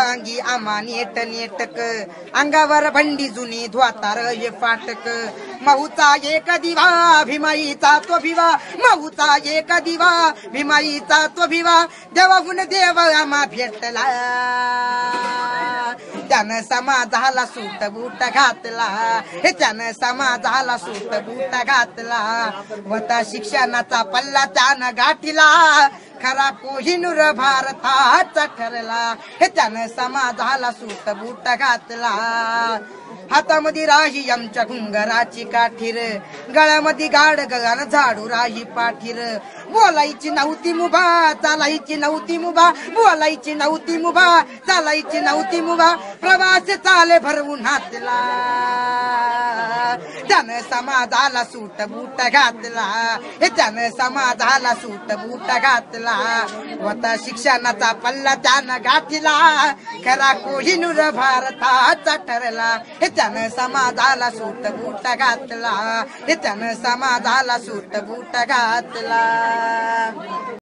अंगी आमा नेट नेटक अंगावर भंडी जुनी धोतार हे फाटक माऊचा एक दिवा भीमाईचा तो भिवा माऊचा एक दिवा भीमाईचा तो भिवा देवाहून देव आम्हा भेटला त्यानं समाजाला सूट बूट घातला हे त्यानं समाजाला सूट बूट घातला होता शिक्षणाचा पल्ला त्यानं गाठीला खरा कोहिनूर भारताचा ठरला हे त्यानं समाजाला सूट बूट घातला हातामध्ये राही आमच्या घुंगराची काठीर गळ्यामध्ये गाड गळान झाडू राही पाठीर बोलायची नव्हती मुभा चालायची नव्हती मुभा बोलायची नव्हती मुभा चालायची नव्हती मुभा प्रवास चाले भरवून हातला त्यानं समाजाला सूट बूट घातला हे त्यानं समाजाला सूट बूट घातला होता शिक्षणाचा पल्ला त्यानं गाठीला खरा कोहिनूर भारताचा ठरला हे त्यानं समाजाला सूट बूट घातला हे त्यानं समाजाला सूट बूट घातला